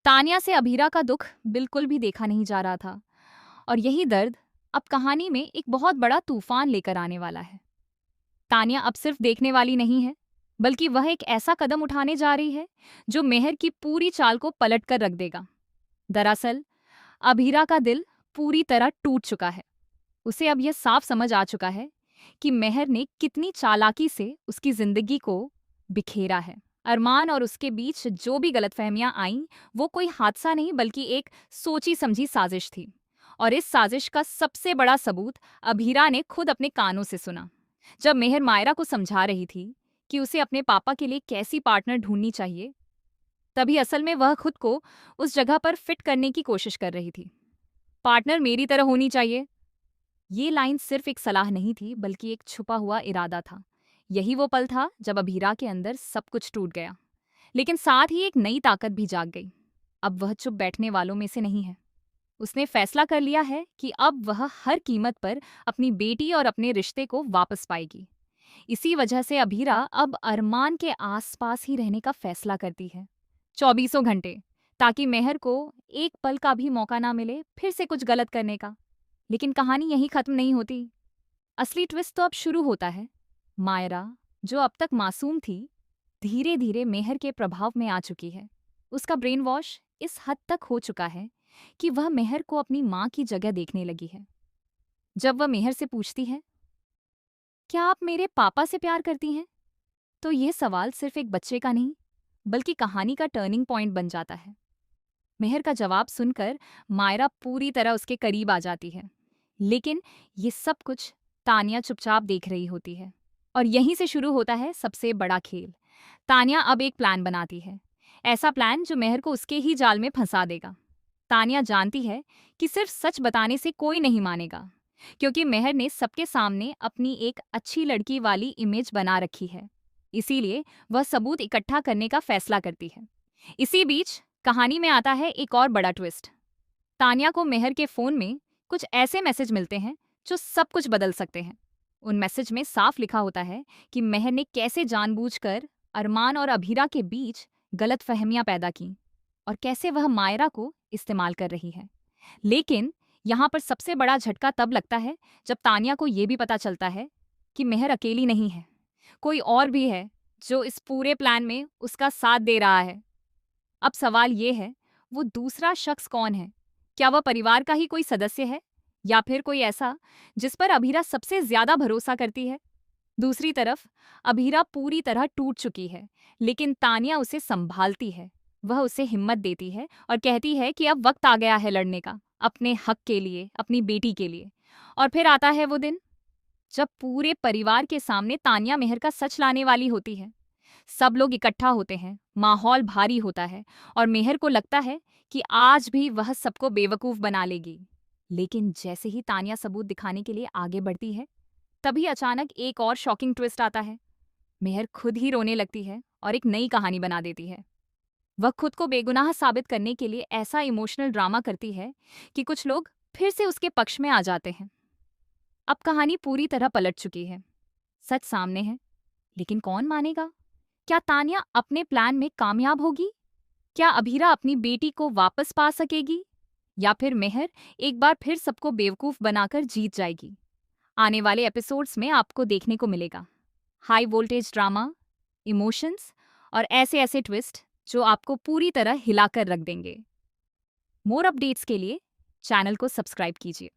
तान्या से अभीरा का दुख बिल्कुल भी देखा नहीं जा रहा था और यही दर्द अब कहानी में एक बहुत बड़ा तूफान लेकर आने वाला है। तान्या अब सिर्फ देखने वाली नहीं है, बल्कि वह एक ऐसा कदम उठाने जा रही है जो मेहर की पूरी चाल को पलट कर रख देगा। दरअसल अभीरा का दिल पूरी तरह टूट चुका है। उसे अब यह साफ समझ आ चुका है कि मेहर ने कितनी चालाकी से उसकी जिंदगी को बिखेरा है। अरमान और उसके बीच जो भी गलतफहमियां आईं, वो कोई हादसा नहीं बल्कि एक सोची समझी साजिश थी। और इस साजिश का सबसे बड़ा सबूत अभीरा ने खुद अपने कानों से सुना। जब मेहर मायरा को समझा रही थी कि उसे अपने पापा के लिए कैसी पार्टनर ढूंढनी चाहिए, तभी असल में वह खुद को उस जगह पर फिट करने की कोशिश कर रही थी। पार्टनर मेरी तरह होनी चाहिए। ये लाइन सिर्फ एक सलाह नहीं थी, बल्कि एक छुपा हुआ इरादा था। यही वो पल था जब अभीरा के अंदर सब कुछ टूट गया, लेकिन साथ ही एक नई ताकत भी जाग गई। अब वह चुप बैठने वालों में से नहीं है। उसने फैसला कर लिया है कि अब वह हर कीमत पर अपनी बेटी और अपने रिश्ते को वापस पाएगी। इसी वजह से अभीरा अब अरमान के आसपास ही रहने का फैसला करती है, 24 घंटे, ताकि मेहर को एक पल का भी मौका ना मिले फिर से कुछ गलत करने का। लेकिन कहानी यहीं खत्म नहीं होती। असली ट्विस्ट तो अब शुरू होता है। मायरा, जो अब तक मासूम थी, धीरे धीरे मेहर के प्रभाव में आ चुकी है। उसका ब्रेन वॉश इस हद तक हो चुका है कि वह मेहर को अपनी माँ की जगह देखने लगी है। जब वह मेहर से पूछती है, क्या आप मेरे पापा से प्यार करती हैं, तो यह सवाल सिर्फ एक बच्चे का नहीं, बल्कि कहानी का टर्निंग पॉइंट बन जाता है। मेहर का जवाब सुनकर मायरा पूरी तरह उसके करीब आ जाती है, लेकिन ये सब कुछ तानिया चुपचाप देख रही होती है। और यहीं से शुरू होता है सबसे बड़ा खेल। तानिया अब एक प्लान बनाती है, ऐसा प्लान जो मेहर को उसके ही जाल में फंसा देगा। तानिया जानती है कि सिर्फ सच बताने से कोई नहीं मानेगा, क्योंकि मेहर ने सबके सामने अपनी एक अच्छी लड़की वाली इमेज बना रखी है। इसीलिए वह सबूत इकट्ठा करने का फैसला करती है। इसी बीच कहानी में आता है एक और बड़ा ट्विस्ट। तानिया को मेहर के फोन में कुछ ऐसे मैसेज मिलते हैं जो सब कुछ बदल सकते हैं। उन मैसेज में साफ लिखा होता है कि मेहर ने कैसे जानबूझकर अरमान और अभीरा के बीच गलतफहमियां पैदा की और कैसे वह मायरा को इस्तेमाल कर रही है। लेकिन यहाँ पर सबसे बड़ा झटका तब लगता है जब तानिया को यह भी पता चलता है कि मेहर अकेली नहीं है, कोई और भी है जो इस पूरे प्लान में उसका साथ दे रहा है। अब सवाल ये है, वो दूसरा शख्स कौन है? क्या वह परिवार का ही कोई सदस्य है, या फिर कोई ऐसा जिस पर अभीरा सबसे ज्यादा भरोसा करती है? दूसरी तरफ अभीरा पूरी तरह टूट चुकी है, लेकिन तानिया उसे संभालती है। वह उसे हिम्मत देती है और कहती है कि अब वक्त आ गया है लड़ने का, अपने हक के लिए, अपनी बेटी के लिए। और फिर आता है वो दिन जब पूरे परिवार के सामने तानिया मेहर का सच लाने वाली होती है। सब लोग इकट्ठा होते हैं, माहौल भारी होता है और मेहर को लगता है कि आज भी वह सबको बेवकूफ बना लेगी। लेकिन जैसे ही तानिया सबूत दिखाने के लिए आगे बढ़ती है, तभी अचानक एक और शॉकिंग ट्विस्ट आता है। मेहर खुद ही रोने लगती है और एक नई कहानी बना देती है। वह खुद को बेगुनाह साबित करने के लिए ऐसा इमोशनल ड्रामा करती है कि कुछ लोग फिर से उसके पक्ष में आ जाते हैं। अब कहानी पूरी तरह पलट चुकी है। सच सामने है, लेकिन कौन मानेगा? क्या तानिया अपने प्लान में कामयाब होगी? क्या अभीरा अपनी बेटी को वापस पा सकेगी? या फिर मेहर एक बार फिर सबको बेवकूफ बनाकर जीत जाएगी? आने वाले एपिसोड्स में आपको देखने को मिलेगा हाई वोल्टेज ड्रामा, इमोशंस और ऐसे ऐसे ट्विस्ट जो आपको पूरी तरह हिलाकर रख देंगे। मोर अपडेट्स के लिए चैनल को सब्सक्राइब कीजिए।